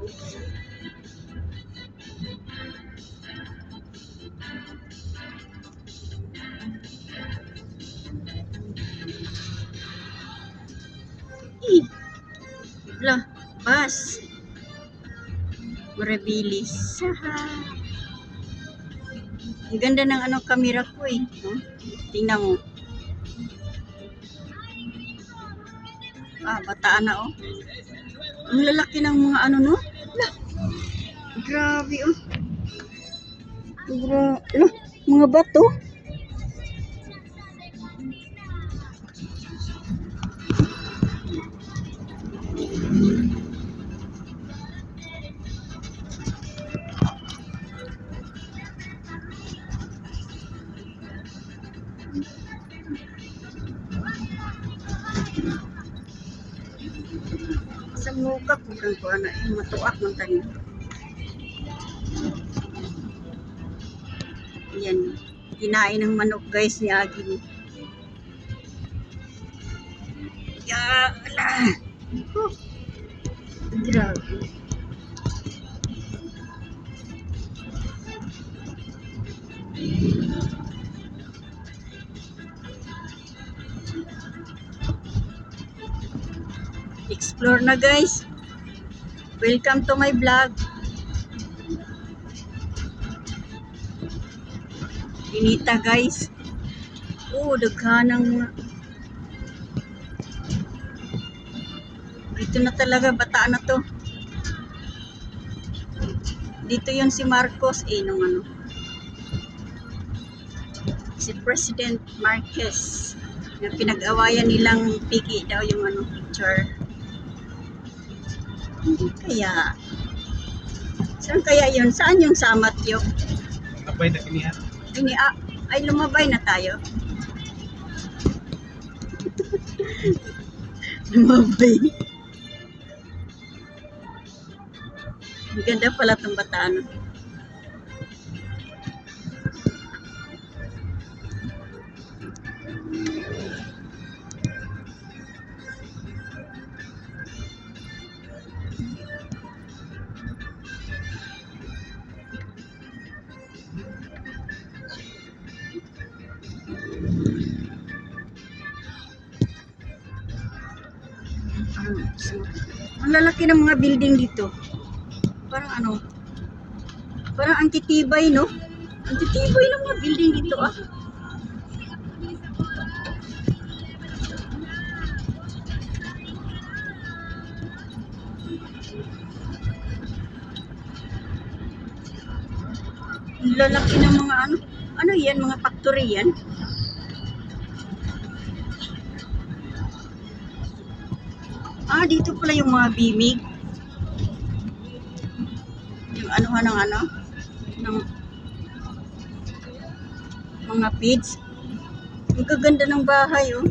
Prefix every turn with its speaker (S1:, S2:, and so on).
S1: Eh, lah, bus. Maribilis. Ang ganda ng ano camera ko eh. No? Tingnan mo. Bataan na oh. Ang lalaki ng mga ano no. Lah, grabe oh. Lah, mga bato. Sa muka ko kang ko ana matuak man tani. Yan. Kinain ng manok guys ni Agi. Ya, ala. Grabe. Explore na guys. Welcome to my vlog. Inita guys. Daghanang dito na talaga, bataan na to. Dito yun si Marcos nung ano. Si President Marquez. Na pinag-awayan nilang piki daw yung ano picture. Kaya saan kaya yun? Saan yung samat yun?
S2: Abay na kinihan.
S1: Ay lumabay na tayo. Lumabay. Ang ganda pala itong bataan. Ang lalaki ng mga building dito. Parang ano, parang ang titibay, no? Ang titibay ng mga building dito, ah. Ang lalaki ng mga ano yan, mga factory yan. Dito pala yung mga bimig. Yung anuhan ng mga feeds. Ang gaganda ng bahay, oh.